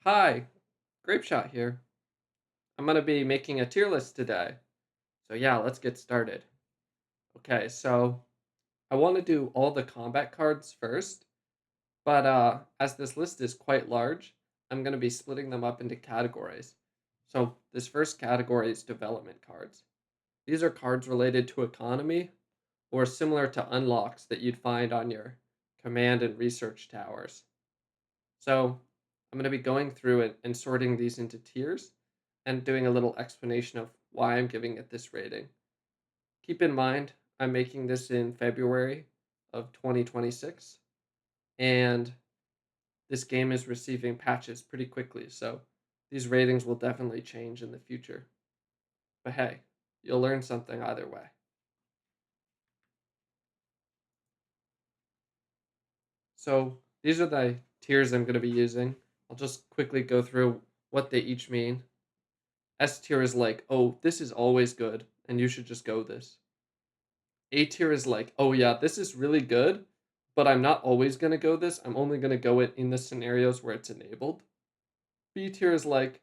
Hi, Grape Shot here. I'm going to be making a tier list today. So, yeah, let's get started. Okay, so I want to do all the combat cards first, but as this list is quite large, I'm going to be splitting them up into categories. So, this first category is development cards. These are cards related to economy or similar to unlocks that you'd find on your command and research towers. So I'm going to be going through it and sorting these into tiers and doing a little explanation of why I'm giving it this rating. Keep in mind, I'm making this in February of 2026, and this game is receiving patches pretty quickly, so these ratings will definitely change in the future. But hey, you'll learn something either way. So these are the tiers I'm going to be using. I'll just quickly go through what they each mean. S tier is like, oh, this is always good, and you should just go this. A tier is like, oh yeah, this is really good, but I'm not always gonna go this. I'm only gonna go it in the scenarios where it's enabled. B tier is like,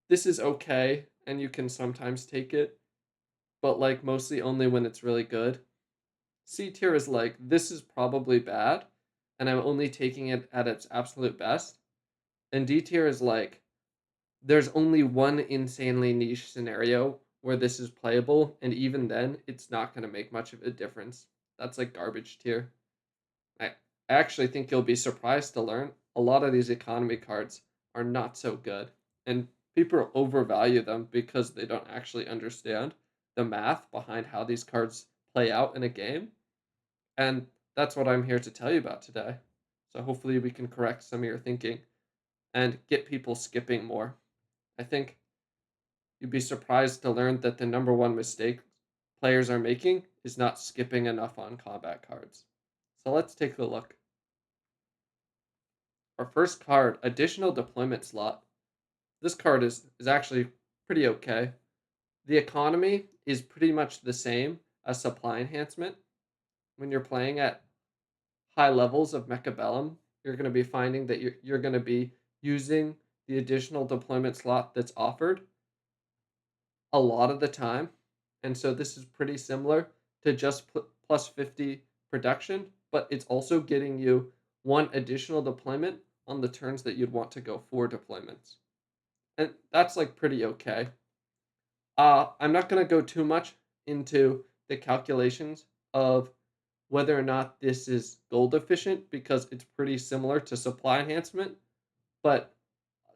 this is okay, and you can sometimes take it, but like mostly only when it's really good. C tier is like, this is probably bad, and I'm only taking it at its absolute best. And D tier is like, there's only one insanely niche scenario where this is playable, and even then, it's not going to make much of a difference. That's like garbage tier. I, I actually think you'll be surprised to learn a lot of these economy cards are not so good, and people overvalue them because they don't actually understand the math behind how these cards play out in a game. And that's what I'm here to tell you about today. So hopefully, we can correct some of your thinking and get people skipping more. I think you'd be surprised to learn that the number one mistake players are making is not skipping enough on combat cards. So let's take a look. Our first card, additional deployment slot. This card is actually pretty okay. The economy is pretty much the same as supply enhancement. When you're playing at high levels of mechabellum, you're going to be finding that you're going to be using the additional deployment slot that's offered a lot of the time. And so this is pretty similar to just plus 50 production, but it's also getting you one additional deployment on the turns that you'd want to go four deployments. And that's like pretty okay. I'm not going to go too much into the calculations of whether or not this is gold efficient because it's pretty similar to supply enhancement, but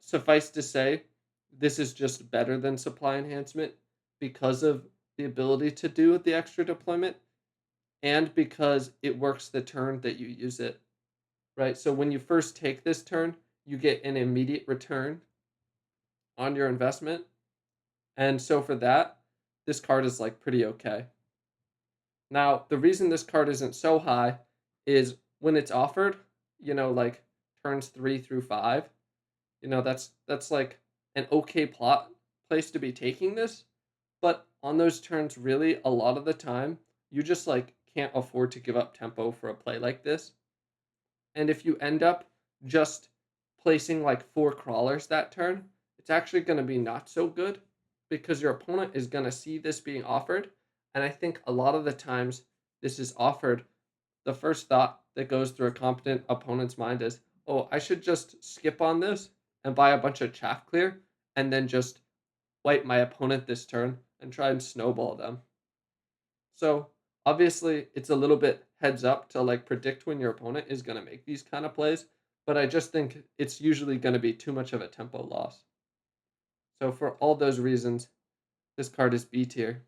suffice to say, this is just better than supply enhancement because of the ability to do the extra deployment and because it works the turn that you use it, right? So when you first take this turn, you get an immediate return on your investment. And so for that, this card is like pretty okay. Now, the reason this card isn't so high is when it's offered, like turns 3 through 5, that's like an okay plot place to be taking this, but on those turns really a lot of the time you just like can't afford to give up tempo for a play like this. And if you end up just placing like four crawlers that turn, it's actually going to be not so good because your opponent is going to see this being offered, and I think a lot of the times this is offered, the first thought that goes through a competent opponent's mind is, oh, I should just skip on this and buy a bunch of chaff clear and then just wipe my opponent this turn and try and snowball them. So obviously it's a little bit heads up to like predict when your opponent is going to make these kind of plays, but I just think it's usually going to be too much of a tempo loss. So for all those reasons, this card is B tier.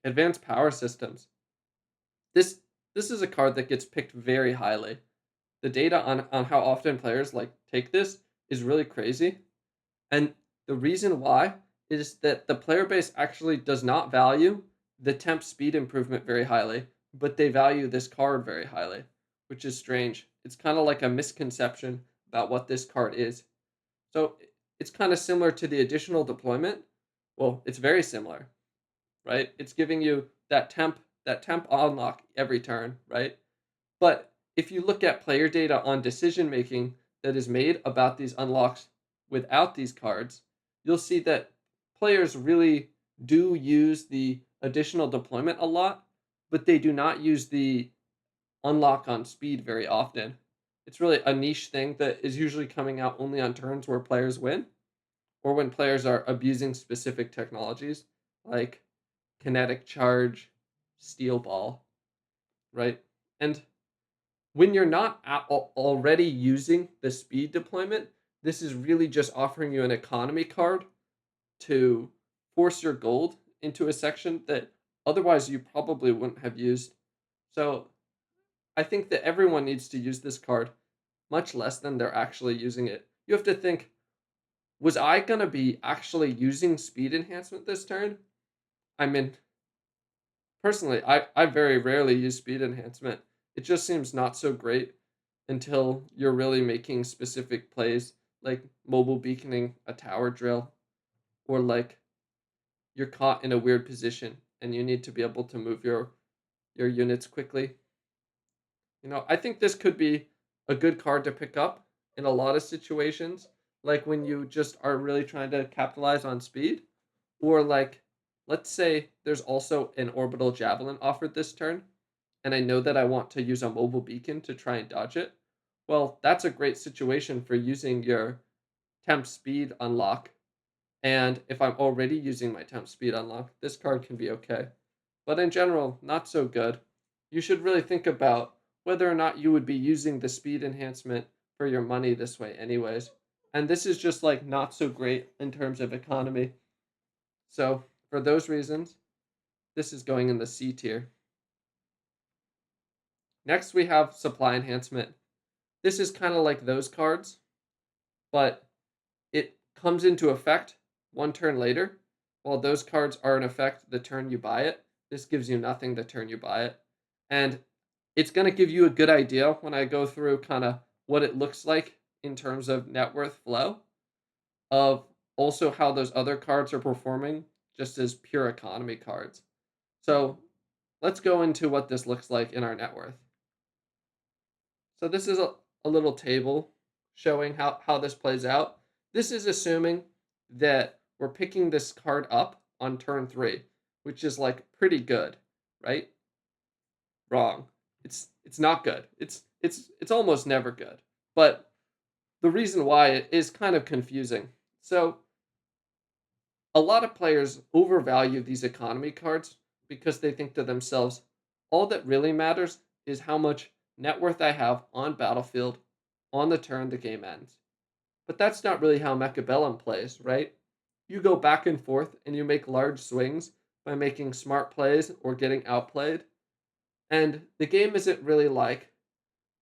Advanced power systems. This this is a card that gets picked very highly. The data on how often players like take this is really crazy. And the reason why is that the player base actually does not value the temp speed improvement very highly, but they value this card very highly, which is strange. It's kind of like a misconception about what this card is. So it's kind of similar to the additional deployment. Well, it's very similar, right? It's giving you that temp unlock every turn, right? But if you look at player data on decision making, that is made about these unlocks without these cards, you'll see that players really do use the additional deployment a lot, but they do not use the unlock on speed very often. It's really a niche thing that is usually coming out only on turns where players win or when players are abusing specific technologies like kinetic charge, steel ball, right? And when you're not already using the speed deployment, this is really just offering you an economy card to force your gold into a section that otherwise you probably wouldn't have used. So I think that everyone needs to use this card much less than they're actually using it. You have to think, was I going to be actually using speed enhancement this turn? I mean, personally, I very rarely use speed enhancement. It just seems not so great until you're really making specific plays like mobile beaconing a tower drill or like you're caught in a weird position and you need to be able to move your units quickly. I think this could be a good card to pick up in a lot of situations, like when you just are really trying to capitalize on speed, or like, let's say there's also an orbital javelin offered this turn, and I know that I want to use a mobile beacon to try and dodge it. Well, that's a great situation for using your temp speed unlock. And if I'm already using my temp speed unlock, this card can be okay. But in general, not so good. You should really think about whether or not you would be using the speed enhancement for your money this way anyways. And this is just like not so great in terms of economy. So for those reasons, this is going in the C tier. Next we have supply enhancement. This is kind of like those cards, but it comes into effect one turn later. While those cards are in effect the turn you buy it, this gives you nothing the turn you buy it. And it's going to give you a good idea when I go through kind of what it looks like in terms of net worth flow, of also how those other cards are performing just as pure economy cards. So let's go into what this looks like in our net worth. So this is a little table showing how this plays out. This is assuming that we're picking this card up on turn 3, which is like pretty good, right? Wrong. It's not good. It's almost never good. But the reason why it is kind of confusing. So a lot of players overvalue these economy cards because they think to themselves, all that really matters is how much net worth I have on battlefield on the turn the game ends. But that's not really how mechabellum plays, right? You go back and forth and you make large swings by making smart plays or getting outplayed. And the game isn't really like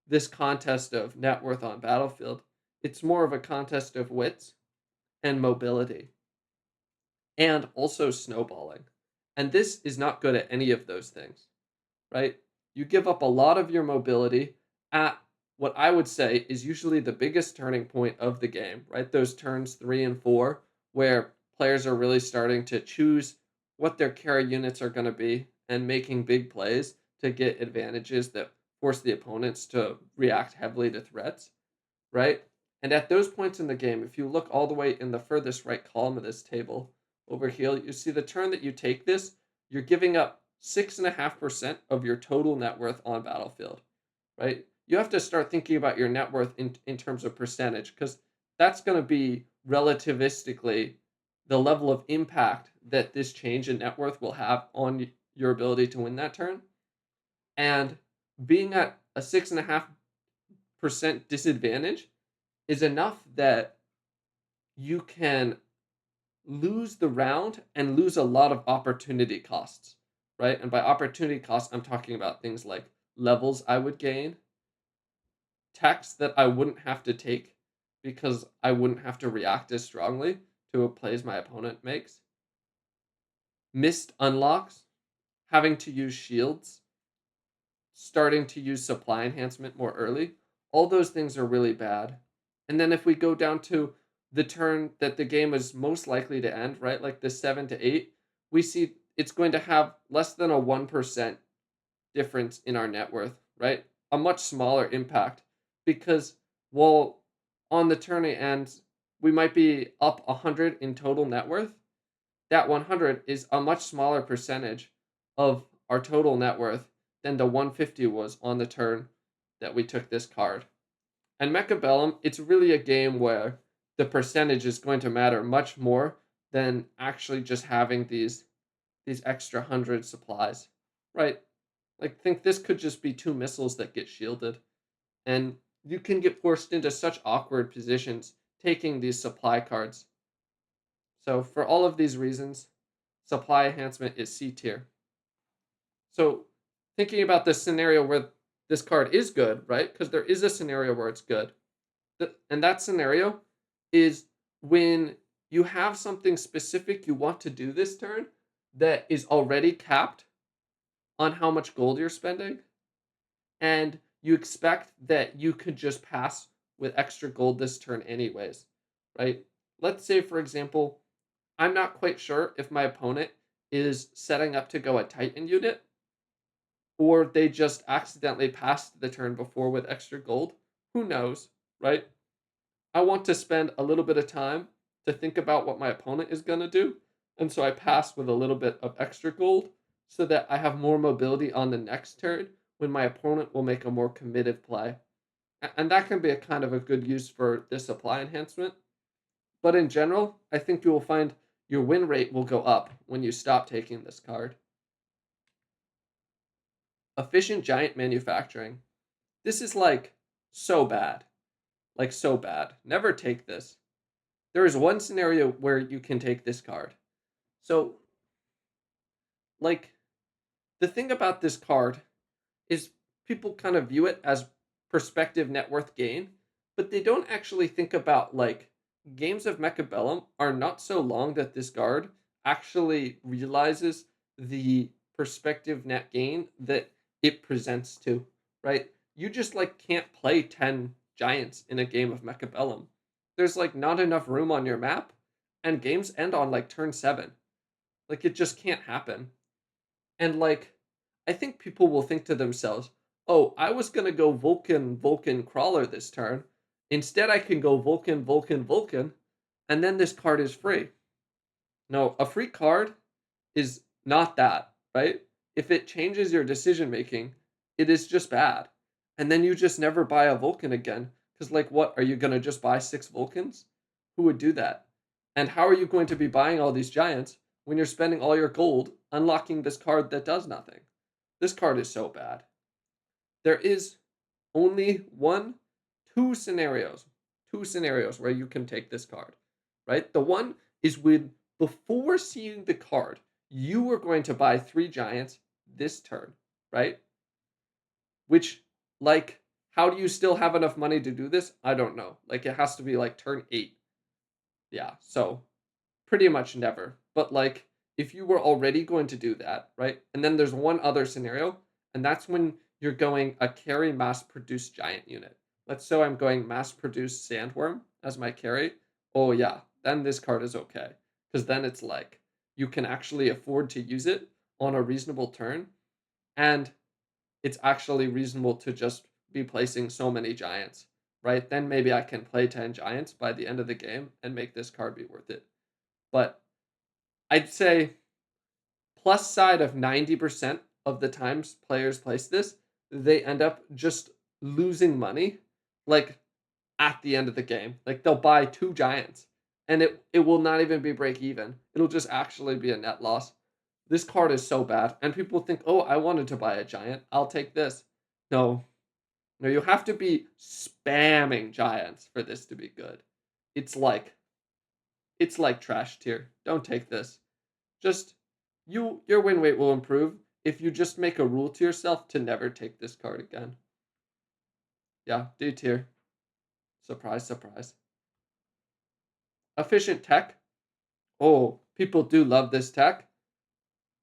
this contest of net worth on battlefield. It's more of a contest of wits and mobility and also snowballing. And this is not good at any of those things, right? You give up a lot of your mobility at what I would say is usually the biggest turning point of the game, right? Those turns 3 and 4, where players are really starting to choose what their carry units are going to be and making big plays to get advantages that force the opponents to react heavily to threats, right? And at those points in the game, if you look all the way in the furthest right column of this table over here, you see the turn that you take this, you're giving up 6.5% of your total net worth on battlefield, right? You have to start thinking about your net worth in terms of percentage because that's going to be relativistically the level of impact that this change in net worth will have on your ability to win that turn. And being at a 6.5% disadvantage is enough that you can lose the round and lose a lot of opportunity costs, right? And by opportunity costs, I'm talking about things like levels I would gain, techs that I wouldn't have to take because I wouldn't have to react as strongly to a plays my opponent makes, missed unlocks, having to use shields, starting to use supply enhancement more early. All those things are really bad. And then if we go down to the turn that the game is most likely to end, right? Like the 7 to 8, we see it's going to have less than a 1% difference in our net worth, right? A much smaller impact because, well, on the tourney and we might be up 100 in total net worth, that 100 is a much smaller percentage of our total net worth than the 150 was on the turn that we took this card. And mechabellum, it's really a game where the percentage is going to matter much more than actually just having these extra 100 supplies, right? Like, think this could just be two missiles that get shielded, and you can get forced into such awkward positions taking these supply cards. So, for all of these reasons, supply enhancement is C tier. So, thinking about this scenario where this card is good, right? Because there is a scenario where it's good. And that scenario is when you have something specific you want to do this turn that is already capped on how much gold you're spending, and you expect that you could just pass with extra gold this turn anyways, right? Let's say, for example, I'm not quite sure if my opponent is setting up to go a Titan unit, or they just accidentally passed the turn before with extra gold. Who knows, right? I want to spend a little bit of time to think about what my opponent is going to do. And so I pass with a little bit of extra gold so that I have more mobility on the next turn when my opponent will make a more committed play. And that can be a kind of a good use for this supply enhancement. But in general, I think you will find your win rate will go up when you stop taking this card. Efficient giant manufacturing. This is like so bad. Like so bad. Never take this. There is one scenario where you can take this card. So, like, the thing about this card is people kind of view it as perspective net worth gain, but they don't actually think about, like, games of Mechabellum are not so long that this card actually realizes the perspective net gain that it presents to, right? You just, like, can't play 10 giants in a game of Mechabellum. There's, like, not enough room on your map, and games end on, like, turn 7. Like, it just can't happen. And, like, I think people will think to themselves, oh, I was going to go Vulcan, Vulcan Crawler this turn. Instead, I can go Vulcan, Vulcan, Vulcan, and then this card is free. No, a free card is not that, right? If it changes your decision making, it is just bad. And then you just never buy a Vulcan again. Because, like, what? Are you going to just buy 6 Vulcans? Who would do that? And how are you going to be buying all these giants when you're spending all your gold unlocking this card that does nothing? This card is so bad. There is only two scenarios where you can take this card, right? The one is when before seeing the card, you were going to buy 3 giants this turn, right? Which, like, how do you still have enough money to do this? I don't know. Like, it has to be like turn 8. Yeah, so pretty much never. But, like, if you were already going to do that, right? And then there's one other scenario, and that's when you're going a carry mass produced giant unit. Let's say I'm going mass produced sandworm as my carry. Oh, yeah, then this card is okay. Because then it's like you can actually afford to use it on a reasonable turn. And it's actually reasonable to just be placing so many giants, right? Then maybe I can play 10 giants by the end of the game and make this card be worth it. But I'd say plus side of 90% of the times players place this, they end up just losing money like at the end of the game. Like they'll buy 2 giants and it will not even be break even. It'll just actually be a net loss. This card is so bad and people think, "Oh, I wanted to buy a giant. I'll take this." No. No, you have to be spamming giants for this to be good. It's like it's like trash tier. Don't take this. Just your win rate will improve if you just make a rule to yourself to never take this card again. Yeah, D tier. Surprise, surprise. Efficient tech. Oh, people do love this tech.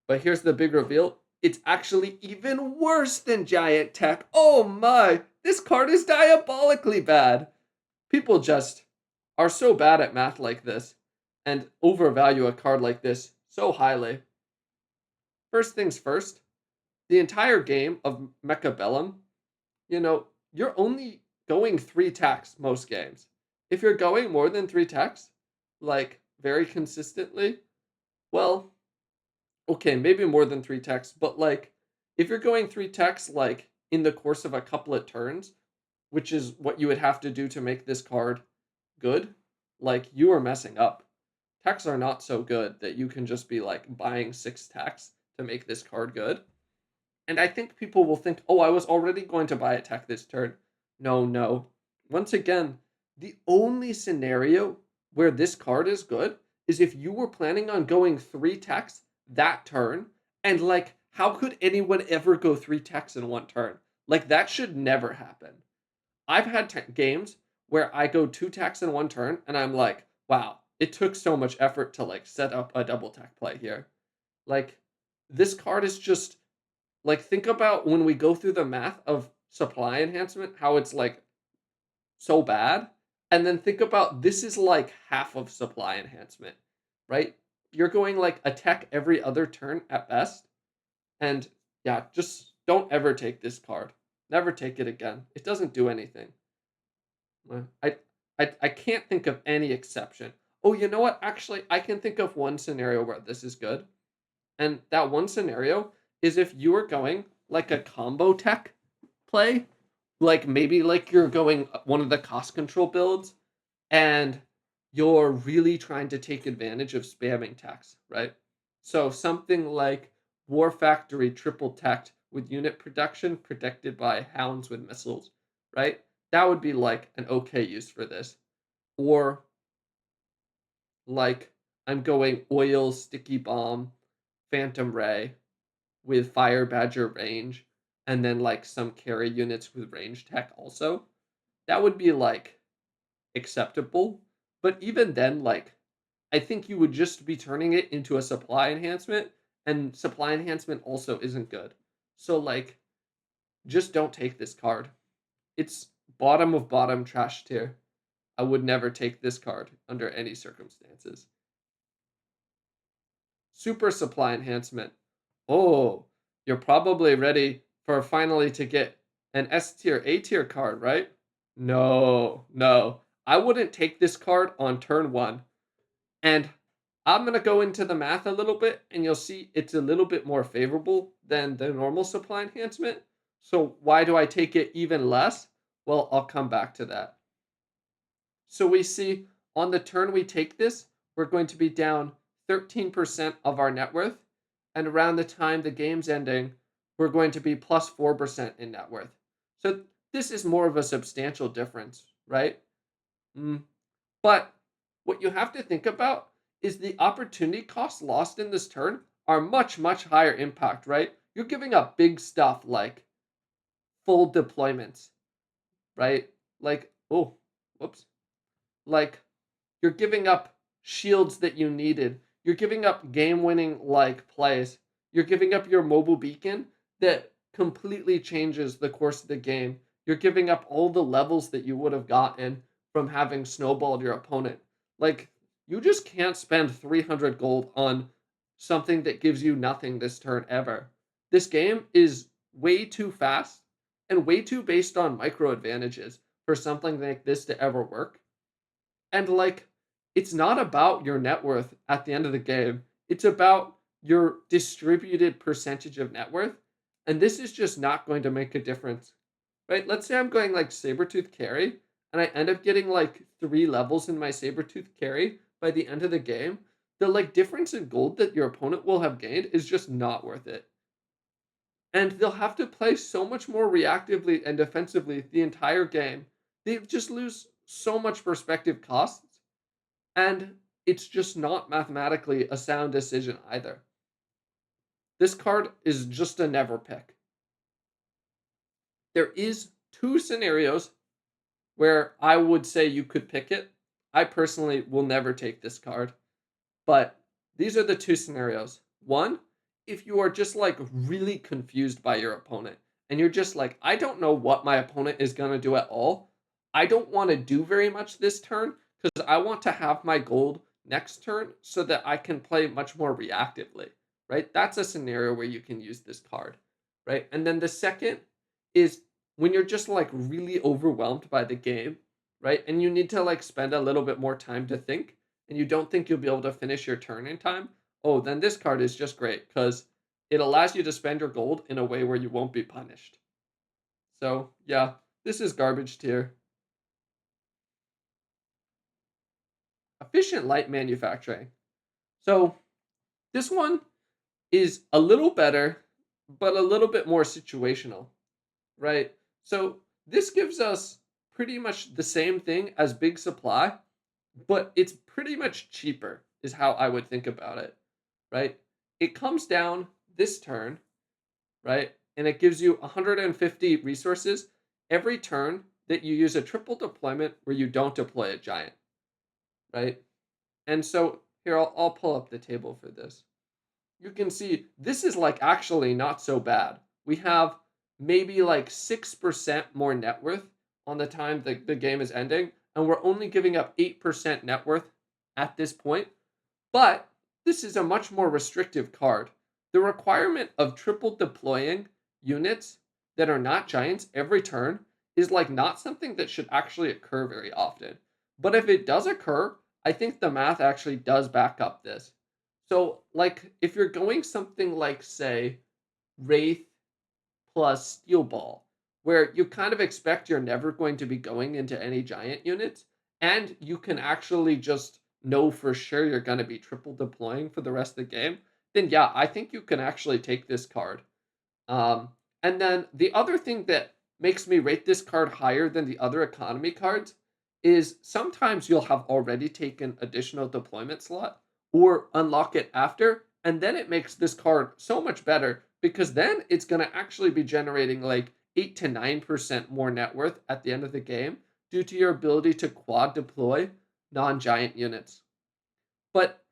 But here's the big reveal. It's actually even worse than giant tech. Oh my, this card is diabolically bad. People just are so bad at math like this and overvalue a card like this so highly. First things first, the entire game of Mechabellum, you're only going 3 attacks most games. If you're going more than 3 techs, like, very consistently, well, okay, maybe more than 3 techs, but, like, if you're going 3 techs, like, in the course of a couple of turns, which is what you would have to do to make this card good, like, you are messing up. Techs are not so good that you can just be, like, buying 6 techs to make this card good. And I think people will think, "Oh, I was already going to buy a tech this turn." No, no. Once again, the only scenario where this card is good is if you were planning on going 3 techs that turn, and, like, how could anyone ever go 3 techs in 1 turn? Like, that should never happen. I've had games where I go 2 techs in 1 turn, and I'm like, "Wow, it took so much effort to, like, set up a double tech play here." Like, this card is just like, think about when we go through the math of supply enhancement, how it's, like, so bad, and then think about this is, like, half of supply enhancement, right? You're going, like, a tech every other turn at best, and, yeah, just don't ever take this card. Never take it again. It doesn't do anything. I I can't think of any exception. Oh, you know what? Actually, I can think of one scenario where this is good. And that one scenario is if you are going like a combo tech play, like maybe like you're going one of the cost control builds and you're really trying to take advantage of spamming techs, right? So something like War Factory triple tech with unit production protected by hounds with missiles, right? That would be like an okay use for this. Or like I'm going oil, sticky bomb, phantom ray, with Fire Badger range, and then like some carry units with range tech also, that would be like acceptable. But even then, like, I think you would just be turning it into a supply enhancement, and supply enhancement also isn't good. So, like, just don't take this card. It's bottom of bottom trash tier. I would never take this card under any circumstances. Super supply enhancement. Oh, you're probably ready for finally to get an S tier, A tier card, right? No, no. I wouldn't take this card on turn 1. And I'm going to go into the math a little bit, and you'll see it's a little bit more favorable than the normal supply enhancement. So why do I take it even less? Well, I'll come back to that. So we see on the turn we take this, we're going to be down 13% of our net worth. And around the time the game's ending, we're going to be plus 4% in net worth. So this is more of a substantial difference, right? Mm. But what you have to think about is the opportunity costs lost in this turn are much, much higher impact, right? You're giving up big stuff like full deployments, right? Like, oh, whoops. Like, you're giving up shields that you needed. You're giving up game-winning like plays. You're giving up your mobile beacon that completely changes the course of the game. You're giving up all the levels that you would have gotten from having snowballed your opponent. Like, you just can't spend 300 gold on something that gives you nothing this turn ever. This game is way too fast and way too based on micro advantages for something like this to ever work. And like, it's not about your net worth at the end of the game. It's about your distributed percentage of net worth. And this is just not going to make a difference. Right? Let's say I'm going like Sabretooth carry and I end up getting like 3 levels in my Sabretooth carry by the end of the game. The like difference in gold that your opponent will have gained is just not worth it. And they'll have to play so much more reactively and defensively the entire game. They just lose so much perspective costs, and it's just not mathematically a sound decision either. This card is just a never pick. There is 2 scenarios where I would say you could pick it. I personally will never take this card, but these are the 2 scenarios. One, if you are just like really confused by your opponent and you're just like, I don't know what my opponent is going to do at all. I don't want to do very much this turn because I want to have my gold next turn so that I can play much more reactively, right? That's a scenario where you can use this card, right? And then the second is when you're just like really overwhelmed by the game right? And you need to like spend a little bit more time to think, and you don't think you'll be able to finish your turn in time, oh, then this card is just great because it allows you to spend your gold in a way where you won't be punished. So, yeah, this is garbage tier. Efficient light manufacturing. So, this one is a little better, but a little bit more situational, right? So, this gives us pretty much the same thing as big supply, but it's pretty much cheaper, is how I would think about it, right? It comes down this turn, right? And it gives you 150 resources every turn that you use a triple deployment where you don't deploy a giant, right? And so here, I'll pull up the table for this. You can see this is like actually not so bad. We have maybe like 6% more net worth on the time the game is ending, and we're only giving up 8% net worth at this point. But this is a much more restrictive card. The requirement of triple deploying units that are not giants every turn is like not something that should actually occur very often. But if it does occur, I think the math actually does back up this. So, like, if you're going something like, say, Wraith plus Steel Ball, where you kind of expect you're never going to be going into any giant units, and you can actually just know for sure you're going to be triple deploying for the rest of the game, then yeah, I think you can actually take this card. Um, and then the other thing that makes me rate this card higher than the other economy cards is sometimes you'll have already taken additional deployment slot or unlock it after, and then it makes this card so much better because then it's going to actually be generating like 8 to 9% more net worth at the end of the game due to your ability to quad deploy non-giant units. But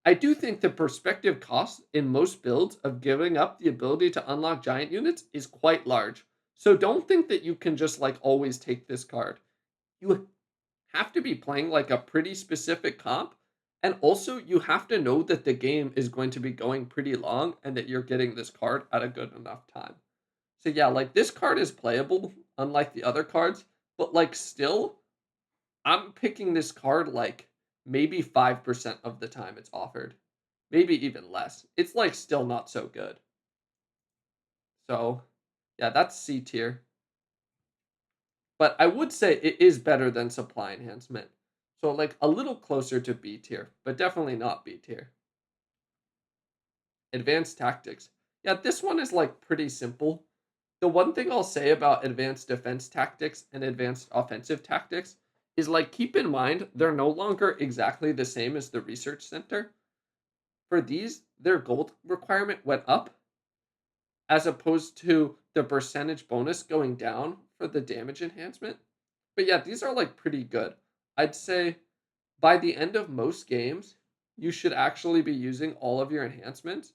I do think the perspective cost in most builds of giving up the ability to unlock giant units is quite large. So don't think that you can just like always take this card. You have to be playing like a pretty specific comp. And also, you have to know that the game is going to be going pretty long and that you're getting this card at a good enough time. So, yeah, like this card is playable, unlike the other cards, but like still, I'm picking this card like maybe 5% of the time it's offered, maybe even less. It's like still not so good. So, yeah, that's C tier. But I would say it is better than supply enhancement. So, like a little closer to B tier, but definitely not B tier. Advanced tactics. Yeah, this one is like pretty simple. The one thing I'll say about advanced defense tactics and advanced offensive tactics is like keep in mind they're no longer exactly the same as the research center. For these, their gold requirement went up as opposed to the percentage bonus going down for the damage enhancement. But yeah, these are like pretty good. I'd say by the end of most games, you should actually be using all of your enhancements.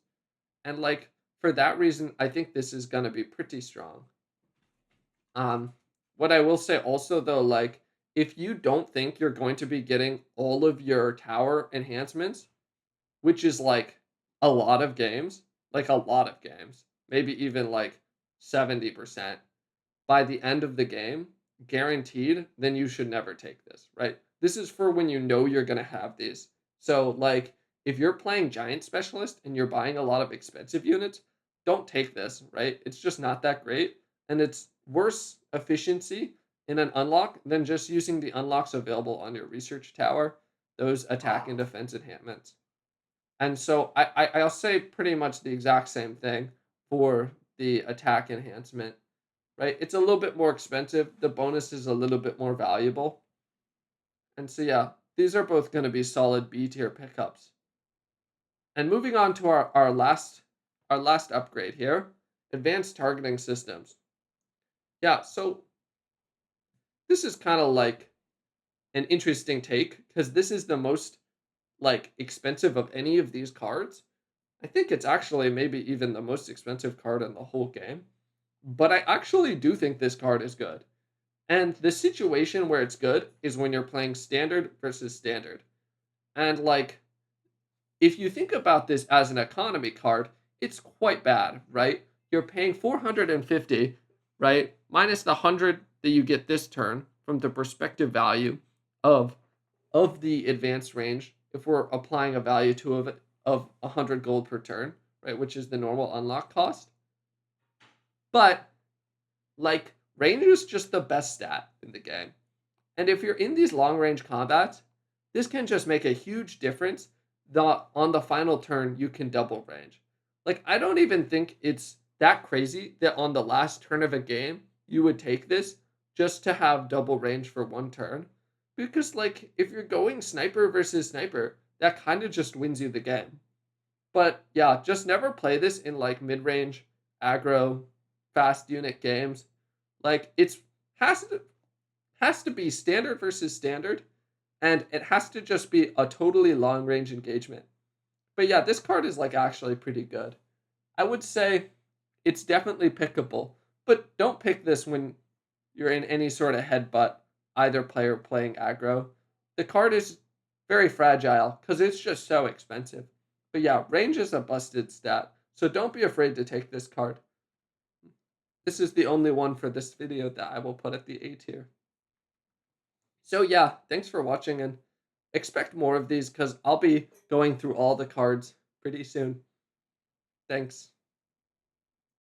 And like for that reason, I think this is going to be pretty strong. Um, what I will say also though, like if you don't think you're going to be getting all of your tower enhancements, which is like a lot of games, like a lot of games, maybe even like 70% by the end of the game, guaranteed, then you should never take this, right? This is for when you know you're going to have these. So, like, if you're playing Giant Specialist and you're buying a lot of expensive units, don't take this, right? It's just not that great. And it's worse efficiency in an unlock than just using the unlocks available on your research tower, those attack and defense enhancements. And so I'll say pretty much the exact same thing for the attack enhancement, right? It's a little bit more expensive. The bonus is a little bit more valuable. And so yeah, these are both going to be solid B tier pickups. And moving on to our last upgrade here, advanced targeting systems. Yeah, so this is kind of like an interesting take because this is the most like expensive of any of these cards. I think it's actually maybe even the most expensive card in the whole game. But I actually do think this card is good. And the situation where it's good is when you're playing standard versus standard. And like, if you think about this as an economy card, it's quite bad, right? You're paying 450, right? Minus the 100 that you get this turn. from the perspective value of of the advanced range. If we're applying a value to of 100 gold per turn, right, which is the normal unlock cost. But like range is just the best stat in the game. And if you're in these long range combats, this can just make a huge difference. On the final turn, you can double range. Like, I don't even think it's that crazy that on the last turn of a game, you would take this just to have double range for one turn. Because, like, if you're going sniper versus sniper, that kind of just wins you the game. But yeah, just never play this in like mid range, aggro, fast unit games. Like, has to has to be standard versus standard, and it has to just be a totally long range engagement. But yeah, this card is like actually pretty good. I would say it's definitely pickable, but don't pick this when you're in any sort of headbutt, either player playing aggro. The card is very fragile because it's just so expensive. But yeah, range is a busted stat, so don't be afraid to take this card. This is the only one for this video that I will put at the A tier. So yeah, thanks for watching and expect more of these because I'll be going through all the cards pretty soon. Thanks.